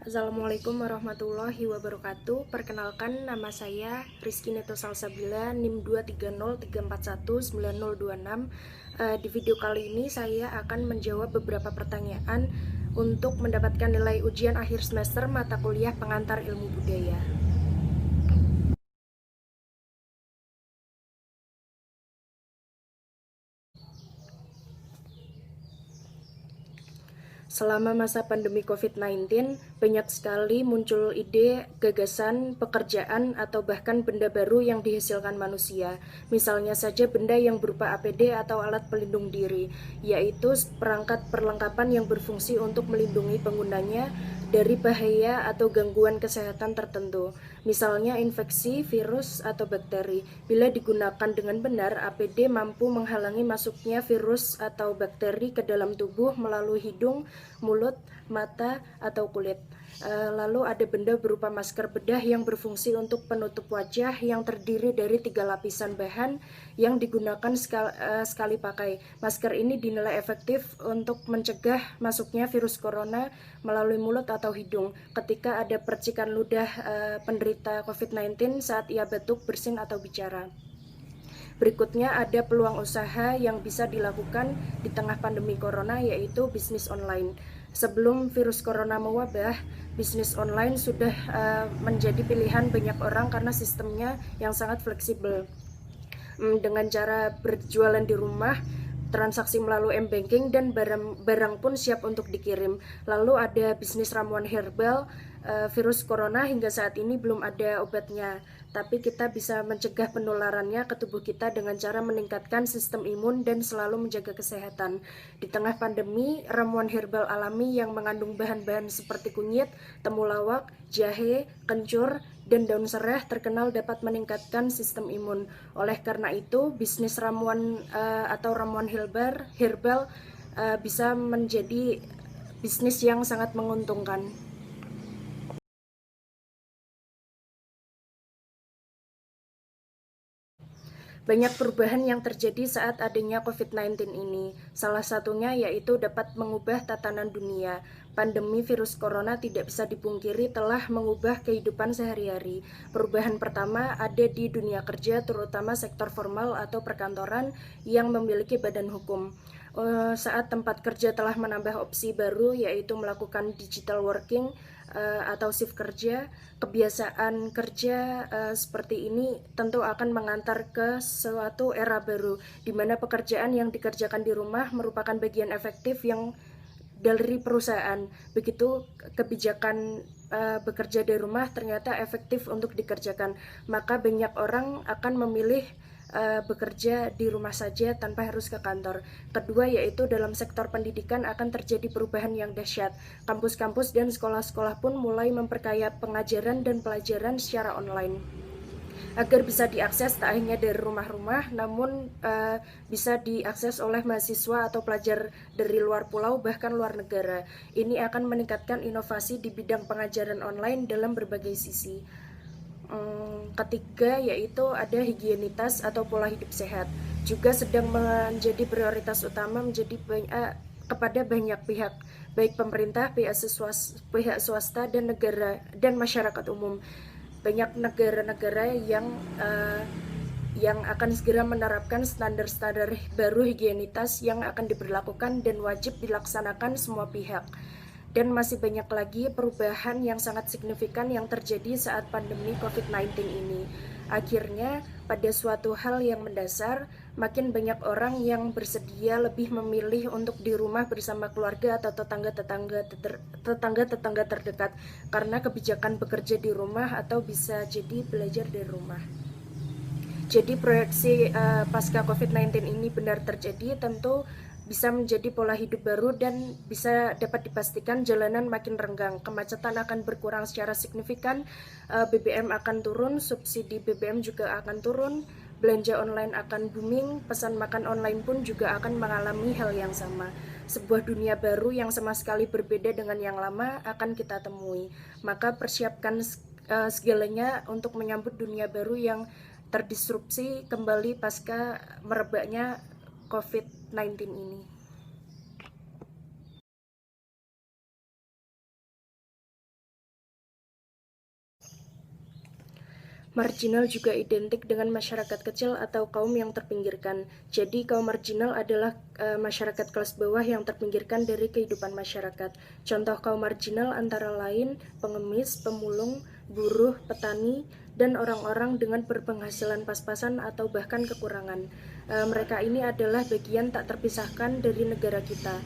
Assalamualaikum warahmatullahi wabarakatuh. Perkenalkan, nama saya Rizky Neto Salsabila, NIM 23034190026. Di video kali ini saya akan menjawab beberapa pertanyaan untuk mendapatkan nilai ujian akhir semester mata kuliah pengantar ilmu budaya. Selama masa pandemi COVID-19, banyak sekali muncul ide, gagasan, pekerjaan, atau bahkan benda baru yang dihasilkan manusia. Misalnya saja benda yang berupa APD atau alat pelindung diri, yaitu perangkat perlengkapan yang berfungsi untuk melindungi penggunanya dari bahaya atau gangguan kesehatan tertentu, misalnya infeksi, virus, atau bakteri. Bila digunakan dengan benar, APD mampu menghalangi masuknya virus atau bakteri ke dalam tubuh melalui hidung, mulut, mata, atau kulit. Lalu ada benda berupa masker bedah yang berfungsi untuk penutup wajah yang terdiri dari 3 lapisan bahan yang digunakan sekali pakai. Masker ini dinilai efektif untuk mencegah masuknya virus corona melalui mulut atau hidung ketika ada percikan ludah penderita COVID-19 saat ia batuk, bersin, atau bicara. Berikutnya ada peluang usaha yang bisa dilakukan di tengah pandemi corona, yaitu bisnis online. Sebelum virus corona mewabah, bisnis online sudah menjadi pilihan banyak orang karena sistemnya yang sangat fleksibel. Dengan cara berjualan di rumah, transaksi melalui m-banking, dan barang pun siap untuk dikirim. Lalu ada bisnis ramuan herbal. Virus corona hingga saat ini belum ada obatnya, tapi kita bisa mencegah penularannya ke tubuh kita dengan cara meningkatkan sistem imun dan selalu menjaga kesehatan. Di tengah pandemi, ramuan herbal alami yang mengandung bahan-bahan seperti kunyit, temulawak, jahe, kencur, dan daun serai terkenal dapat meningkatkan sistem imun. Oleh karena itu, bisnis ramuan atau ramuan herbal bisa menjadi bisnis yang sangat menguntungkan. Banyak perubahan yang terjadi saat adanya COVID-19 ini. Salah satunya yaitu dapat mengubah tatanan dunia. Pandemi virus corona tidak bisa dipungkiri telah mengubah kehidupan sehari-hari. Perubahan pertama ada di dunia kerja, terutama sektor formal atau perkantoran yang memiliki badan hukum. Saat tempat kerja telah menambah opsi baru, yaitu melakukan digital working atau shift kerja, kebiasaan kerja seperti ini tentu akan mengantar ke suatu era baru, di mana pekerjaan yang dikerjakan di rumah merupakan bagian efektif yang dari perusahaan. Begitu kebijakan bekerja dari rumah ternyata efektif untuk dikerjakan, maka banyak orang akan memilih bekerja di rumah saja tanpa harus ke kantor. Kedua yaitu dalam sektor pendidikan akan terjadi perubahan yang dahsyat. Kampus-kampus dan sekolah-sekolah pun mulai memperkaya pengajaran dan pelajaran secara online agar bisa diakses tak hanya dari rumah-rumah, namun bisa diakses oleh mahasiswa atau pelajar dari luar pulau bahkan luar negara. Ini akan meningkatkan inovasi di bidang pengajaran online dalam berbagai sisi. Ketiga yaitu ada higienitas atau pola hidup sehat, juga sedang menjadi prioritas utama kepada banyak pihak, baik pemerintah, pihak swasta, dan negara dan masyarakat umum. Banyak negara-negara yang akan segera menerapkan standar-standar baru higienitas yang akan diberlakukan dan wajib dilaksanakan semua pihak. Dan masih banyak lagi perubahan yang sangat signifikan yang terjadi saat pandemi COVID-19 ini. Akhirnya, pada suatu hal yang mendasar, makin banyak orang yang bersedia lebih memilih untuk di rumah bersama keluarga atau tetangga-tetangga terdekat karena kebijakan bekerja di rumah atau bisa jadi belajar dari rumah. Jadi proyeksi pasca COVID-19 ini benar terjadi, tentu bisa menjadi pola hidup baru dan bisa dapat dipastikan jalanan makin renggang, kemacetan akan berkurang secara signifikan, BBM akan turun, subsidi BBM juga akan turun, belanja online akan booming, pesan makan online pun juga akan mengalami hal yang sama. Sebuah dunia baru yang sama sekali berbeda dengan yang lama akan kita temui. Maka persiapkan segalanya untuk menyambut dunia baru yang terdisrupsi kembali pasca merebaknya COVID-19 ini. Marginal juga identik dengan masyarakat kecil atau kaum yang terpinggirkan. Jadi kaum marginal adalah masyarakat kelas bawah yang terpinggirkan dari kehidupan masyarakat. Contoh kaum marginal antara lain pengemis, pemulung, buruh, petani, dan orang-orang dengan berpenghasilan pas-pasan atau bahkan kekurangan. Mereka ini adalah bagian tak terpisahkan dari negara kita.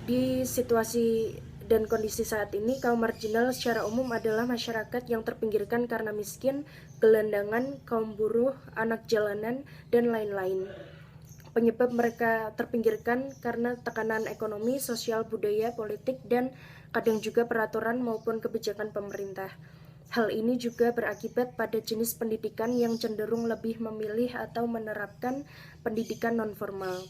Di situasi dan kondisi saat ini, kaum marginal secara umum adalah masyarakat yang terpinggirkan karena miskin, gelandangan, kaum buruh, anak jalanan, dan lain-lain. Penyebab mereka terpinggirkan karena tekanan ekonomi, sosial, budaya, politik, dan kadang juga peraturan maupun kebijakan pemerintah. Hal ini juga berakibat pada jenis pendidikan yang cenderung lebih memilih atau menerapkan pendidikan non-formal.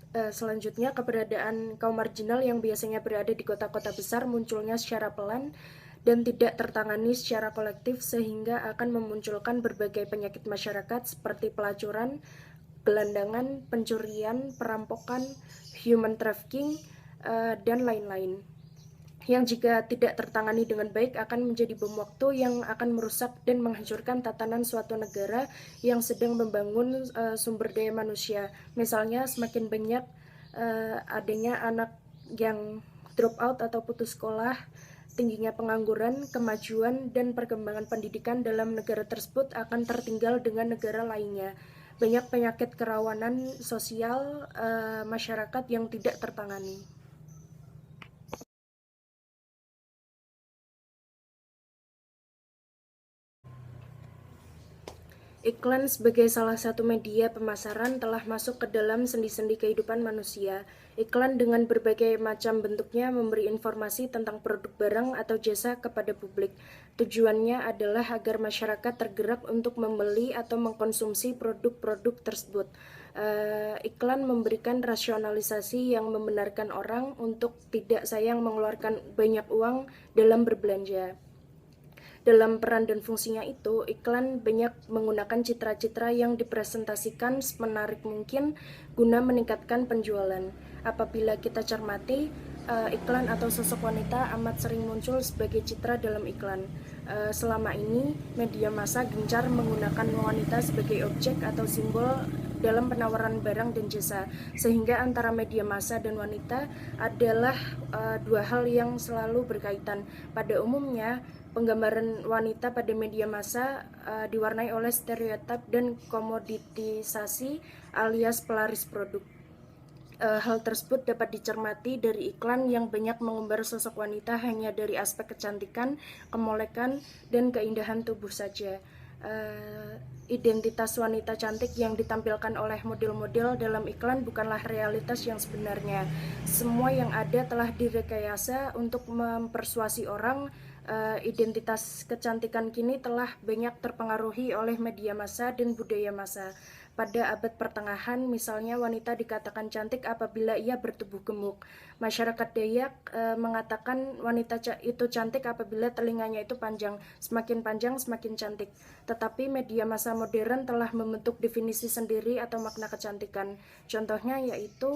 Selanjutnya, keberadaan kaum marginal yang biasanya berada di kota-kota besar munculnya secara pelan dan tidak tertangani secara kolektif sehingga akan memunculkan berbagai penyakit masyarakat seperti pelacuran, gelandangan, pencurian, perampokan, human trafficking, dan lain-lain. Yang jika tidak tertangani dengan baik akan menjadi bom waktu yang akan merusak dan menghancurkan tatanan suatu negara yang sedang membangun sumber daya manusia. Misalnya semakin banyak adanya anak yang drop out atau putus sekolah, tingginya pengangguran, kemajuan, dan perkembangan pendidikan dalam negara tersebut akan tertinggal dengan negara lainnya. Banyak penyakit kerawanan sosial masyarakat yang tidak tertangani. Iklan sebagai salah satu media pemasaran telah masuk ke dalam sendi-sendi kehidupan manusia. Iklan dengan berbagai macam bentuknya memberi informasi tentang produk barang atau jasa kepada publik. Tujuannya adalah agar masyarakat tergerak untuk membeli atau mengkonsumsi produk-produk tersebut. Iklan memberikan rasionalisasi yang membenarkan orang untuk tidak sayang mengeluarkan banyak uang dalam berbelanja. Dalam peran dan fungsinya itu, iklan banyak menggunakan citra-citra yang dipresentasikan semenarik mungkin guna meningkatkan penjualan. Apabila kita cermati, iklan atau sosok wanita amat sering muncul sebagai citra dalam iklan. Selama ini, media massa gencar menggunakan wanita sebagai objek atau simbol dalam penawaran barang dan jasa, sehingga antara media massa dan wanita adalah dua hal yang selalu berkaitan. Pada umumnya, penggambaran wanita pada media massa diwarnai oleh stereotip dan komoditisasi alias pelaris produk. Hal tersebut dapat dicermati dari iklan yang banyak mengumbar sosok wanita hanya dari aspek kecantikan, kemolekan, dan keindahan tubuh saja. Identitas wanita cantik yang ditampilkan oleh model-model dalam iklan bukanlah realitas yang sebenarnya. Semua yang ada telah direkayasa untuk mempersuasi orang. Identitas kecantikan kini telah banyak terpengaruhi oleh media massa dan budaya massa. Pada abad pertengahan, misalnya wanita dikatakan cantik apabila ia bertubuh gemuk. Masyarakat Dayak mengatakan wanita itu cantik apabila telinganya itu panjang semakin semakin cantik. Tetapi media massa modern telah membentuk definisi sendiri atau makna kecantikan. Contohnya yaitu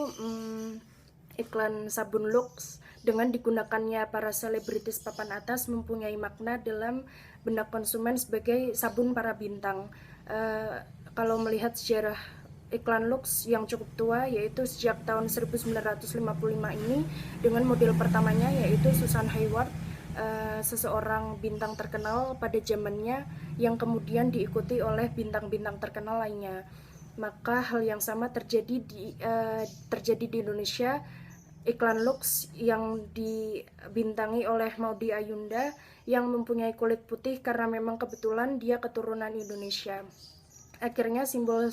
iklan sabun Lux dengan digunakannya para selebritis papan atas mempunyai makna dalam benak konsumen sebagai sabun para bintang. Kalau melihat sejarah iklan Lux yang cukup tua, yaitu sejak tahun 1955 ini, dengan model pertamanya yaitu Susan Hayward, seseorang bintang terkenal pada zamannya yang kemudian diikuti oleh bintang-bintang terkenal lainnya. Maka hal yang sama terjadi di Indonesia. Iklan Lux yang dibintangi oleh Maudy Ayunda yang mempunyai kulit putih karena memang kebetulan dia keturunan Indonesia. Akhirnya simbol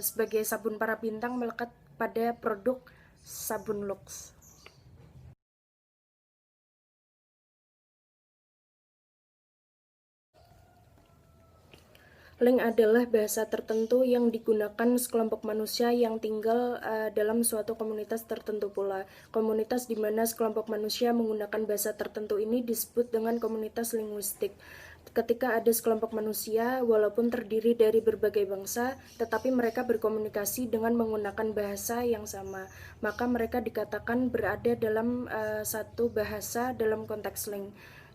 sebagai sabun para bintang melekat pada produk sabun Lux. Link adalah bahasa tertentu yang digunakan sekelompok manusia yang tinggal dalam suatu komunitas tertentu pula. Komunitas di mana sekelompok manusia menggunakan bahasa tertentu ini disebut dengan komunitas linguistik. Ketika ada sekelompok manusia, walaupun terdiri dari berbagai bangsa, tetapi mereka berkomunikasi dengan menggunakan bahasa yang sama, maka mereka dikatakan berada dalam satu bahasa dalam konteks link.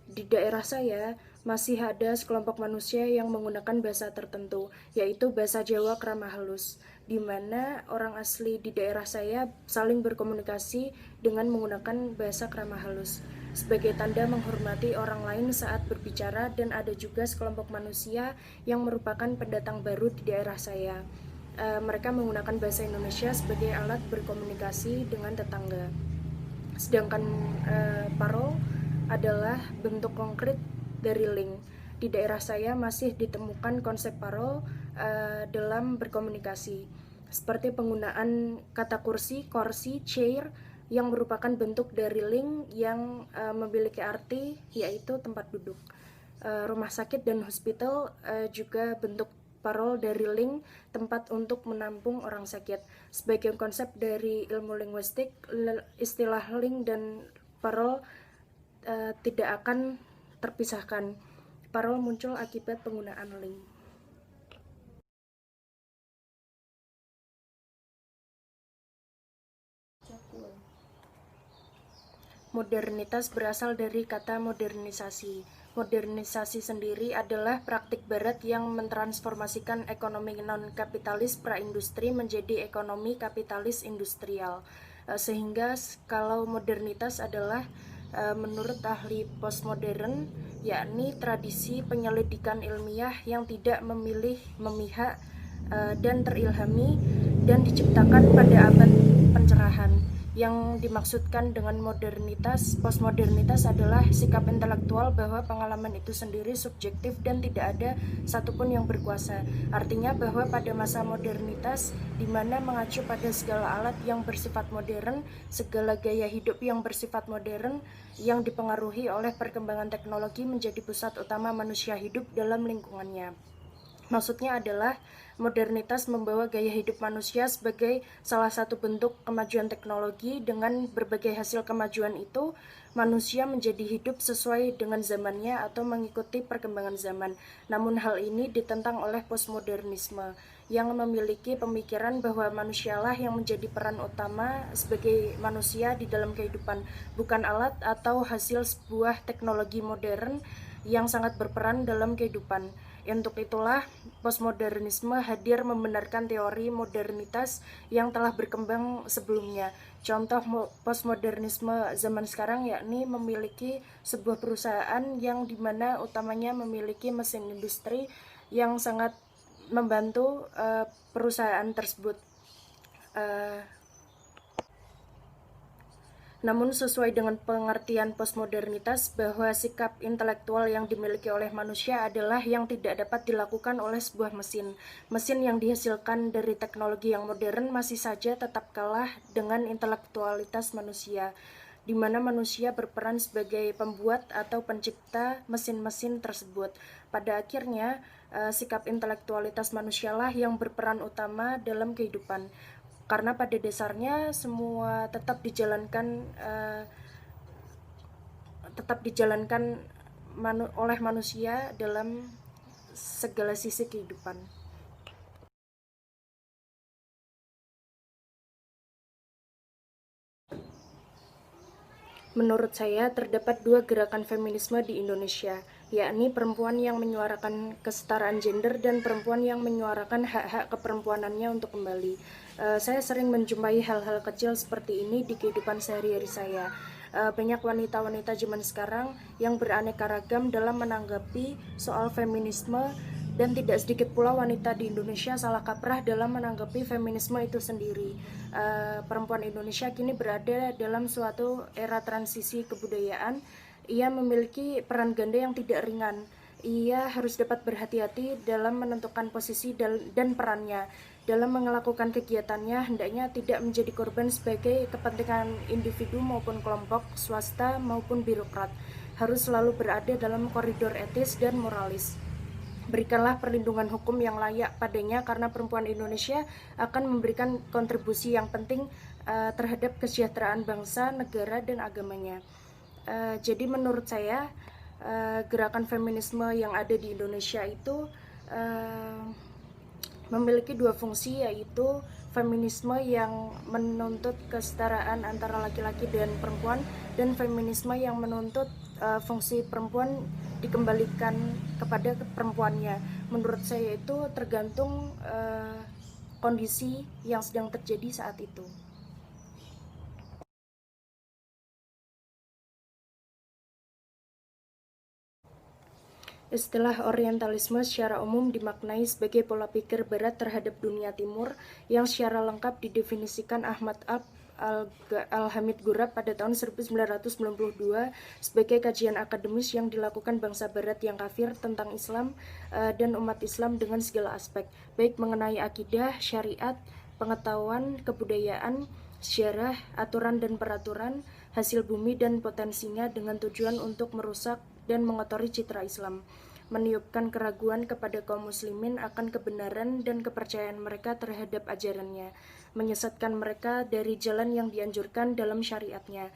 Di daerah saya, masih ada sekelompok manusia yang menggunakan bahasa tertentu, yaitu bahasa Jawa Krama Halus, di mana orang asli di daerah saya saling berkomunikasi dengan menggunakan bahasa Krama Halus sebagai tanda menghormati orang lain saat berbicara, dan ada juga sekelompok manusia yang merupakan pendatang baru di daerah saya. Mereka menggunakan bahasa Indonesia sebagai alat berkomunikasi dengan tetangga. Sedangkan parol adalah bentuk konkret dari link. Di daerah saya masih ditemukan konsep parol dalam berkomunikasi, seperti penggunaan kata kursi, chair, yang merupakan bentuk dari link yang memiliki arti yaitu tempat duduk. Rumah sakit dan hospital juga bentuk parol dari link, tempat untuk menampung orang sakit. Sebagai konsep dari ilmu linguistik, istilah link dan parol tidak akan terpisahkan. Parol muncul akibat penggunaan link. Modernitas berasal dari kata modernisasi. Modernisasi sendiri adalah praktik barat yang mentransformasikan ekonomi non-kapitalis praindustri menjadi ekonomi kapitalis industrial. Sehingga kalau modernitas adalah menurut ahli postmodern, yakni tradisi penyelidikan ilmiah yang tidak memilih memihak dan terilhami dan diciptakan pada abad pencerahan. Yang dimaksudkan dengan postmodernitas adalah sikap intelektual bahwa pengalaman itu sendiri subjektif dan tidak ada satupun yang berkuasa. Artinya bahwa pada masa modernitas, di mana mengacu pada segala alat yang bersifat modern, segala gaya hidup yang bersifat modern, yang dipengaruhi oleh perkembangan teknologi menjadi pusat utama manusia hidup dalam lingkungannya. Maksudnya adalah modernitas membawa gaya hidup manusia sebagai salah satu bentuk kemajuan teknologi. Dengan berbagai hasil kemajuan itu, manusia menjadi hidup sesuai dengan zamannya atau mengikuti perkembangan zaman. Namun hal ini ditentang oleh postmodernisme yang memiliki pemikiran bahwa manusialah yang menjadi peran utama sebagai manusia di dalam kehidupan, bukan alat atau hasil sebuah teknologi modern yang sangat berperan dalam kehidupan. Untuk itulah postmodernisme hadir membenarkan teori modernitas yang telah berkembang sebelumnya. Contoh postmodernisme zaman sekarang yakni memiliki sebuah perusahaan yang dimana utamanya memiliki mesin industri yang sangat membantu perusahaan tersebut. Namun sesuai dengan pengertian postmodernitas bahwa sikap intelektual yang dimiliki oleh manusia adalah yang tidak dapat dilakukan oleh sebuah mesin. Mesin yang dihasilkan dari teknologi yang modern masih saja tetap kalah dengan intelektualitas manusia, di mana manusia berperan sebagai pembuat atau pencipta mesin-mesin tersebut. Pada akhirnya, sikap intelektualitas manusialah yang berperan utama dalam kehidupan. Karena pada dasarnya semua tetap dijalankan oleh manusia dalam segala sisi kehidupan. Menurut saya terdapat dua gerakan feminisme di Indonesia, yakni perempuan yang menyuarakan kesetaraan gender dan perempuan yang menyuarakan hak-hak keperempuanannya untuk kembali. Saya sering menjumpai hal-hal kecil seperti ini di kehidupan sehari-hari saya. Banyak wanita-wanita zaman sekarang yang beraneka ragam dalam menanggapi soal feminisme, dan tidak sedikit pula wanita di Indonesia salah kaprah dalam menanggapi feminisme itu sendiri. Perempuan Indonesia kini berada dalam suatu era transisi kebudayaan. Ia memiliki peran ganda yang tidak ringan. Ia harus dapat berhati-hati dalam menentukan posisi dan perannya. Dalam melakukan kegiatannya, hendaknya tidak menjadi korban sebagai kepentingan individu maupun kelompok, swasta maupun birokrat. Harus selalu berada dalam koridor etis dan moralis. Berikanlah perlindungan hukum yang layak padanya, karena perempuan Indonesia akan memberikan kontribusi yang penting terhadap kesejahteraan bangsa, negara, dan agamanya. Jadi menurut saya gerakan feminisme yang ada di Indonesia itu memiliki dua fungsi, yaitu feminisme yang menuntut kesetaraan antara laki-laki dan perempuan, dan feminisme yang menuntut fungsi perempuan dikembalikan kepada perempuannya. Menurut saya itu tergantung kondisi yang sedang terjadi saat itu. Istilah Orientalisme secara umum dimaknai sebagai pola pikir Barat terhadap dunia Timur yang secara lengkap didefinisikan Ahmad Al-Hamid Gurab pada tahun 1992 sebagai kajian akademis yang dilakukan bangsa Barat yang kafir tentang Islam dan umat Islam dengan segala aspek, baik mengenai akidah, syariat, pengetahuan, kebudayaan, sejarah, aturan dan peraturan, hasil bumi dan potensinya dengan tujuan untuk merusak dan mengotori citra Islam, meniupkan keraguan kepada kaum muslimin akan kebenaran dan kepercayaan mereka terhadap ajarannya, menyesatkan mereka dari jalan yang dianjurkan dalam syariatnya.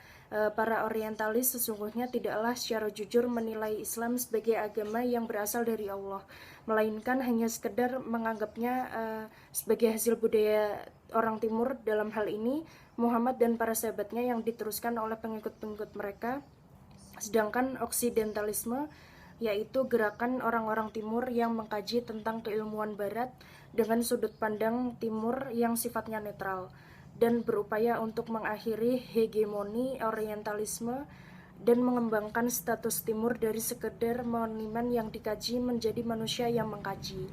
Para orientalis sesungguhnya tidaklah secara jujur menilai Islam sebagai agama yang berasal dari Allah, melainkan hanya sekedar menganggapnya sebagai hasil budaya orang Timur, dalam hal ini Muhammad dan para sahabatnya yang diteruskan oleh pengikut-pengikut mereka. Sedangkan Oksidentalisme yaitu gerakan orang-orang Timur yang mengkaji tentang keilmuan Barat dengan sudut pandang Timur yang sifatnya netral dan berupaya untuk mengakhiri hegemoni Orientalisme dan mengembangkan status Timur dari sekedar monumen yang dikaji menjadi manusia yang mengkaji.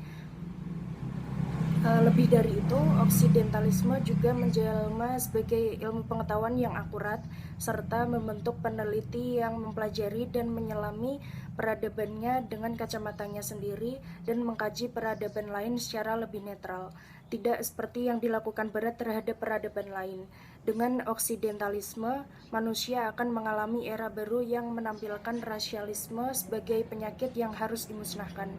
Lebih dari itu, Oksidentalisme juga menjelma sebagai ilmu pengetahuan yang akurat serta membentuk peneliti yang mempelajari dan menyelami peradabannya dengan kacamatanya sendiri dan mengkaji peradaban lain secara lebih netral, tidak seperti yang dilakukan Barat terhadap peradaban lain. Dengan Oksidentalisme, manusia akan mengalami era baru yang menampilkan rasialisme sebagai penyakit yang harus dimusnahkan,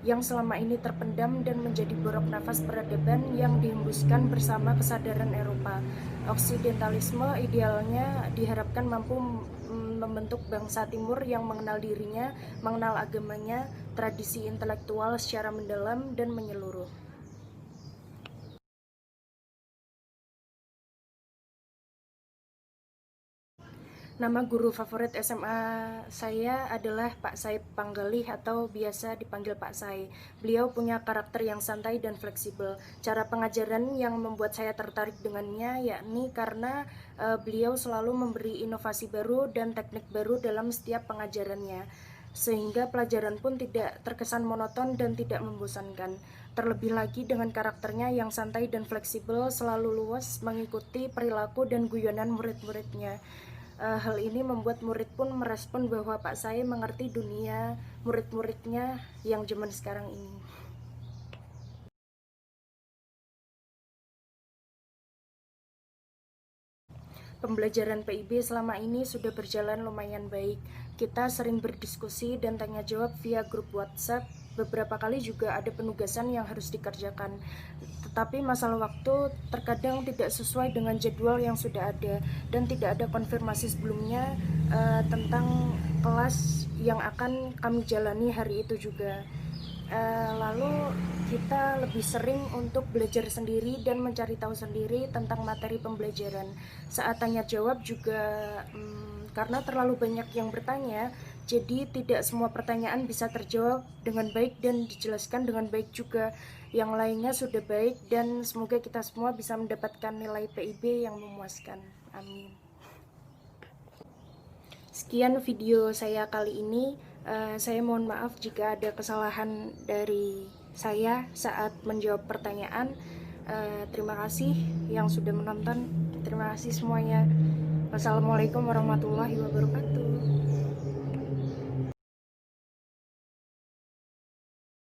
yang selama ini terpendam dan menjadi borok nafas peradaban yang dihembuskan bersama kesadaran Eropa. Oksidentalisme idealnya diharapkan mampu membentuk bangsa Timur yang mengenal dirinya, mengenal agamanya, tradisi intelektual secara mendalam dan menyeluruh. Nama guru favorit SMA saya adalah Pak Said Panggalih atau biasa dipanggil Pak Sai. Beliau punya karakter yang santai dan fleksibel. Cara pengajaran yang membuat saya tertarik dengannya yakni karena beliau selalu memberi inovasi baru dan teknik baru dalam setiap pengajarannya, sehingga pelajaran pun tidak terkesan monoton dan tidak membosankan. Terlebih lagi dengan karakternya yang santai dan fleksibel, selalu luas mengikuti perilaku dan guyonan murid-muridnya. Hal ini membuat murid pun merespon bahwa Pak Sai mengerti dunia murid-muridnya yang zaman sekarang ini. Pembelajaran PIB selama ini sudah berjalan lumayan baik. Kita sering berdiskusi dan tanya jawab via grup WhatsApp. Beberapa kali juga ada penugasan yang harus dikerjakan. Tetapi masalah waktu terkadang tidak sesuai dengan jadwal yang sudah ada dan tidak ada konfirmasi sebelumnya tentang kelas yang akan kami jalani hari itu juga. Lalu kita lebih sering untuk belajar sendiri dan mencari tahu sendiri tentang materi pembelajaran. Saat tanya jawab juga karena terlalu banyak yang bertanya, jadi tidak semua pertanyaan bisa terjawab dengan baik dan dijelaskan dengan baik juga. Yang lainnya sudah baik dan semoga kita semua bisa mendapatkan nilai PIB yang memuaskan. Amin. Sekian video saya kali ini. Saya mohon maaf jika ada kesalahan dari saya saat menjawab pertanyaan. Terima kasih yang sudah menonton. Terima kasih semuanya. Wassalamualaikum warahmatullahi wabarakatuh.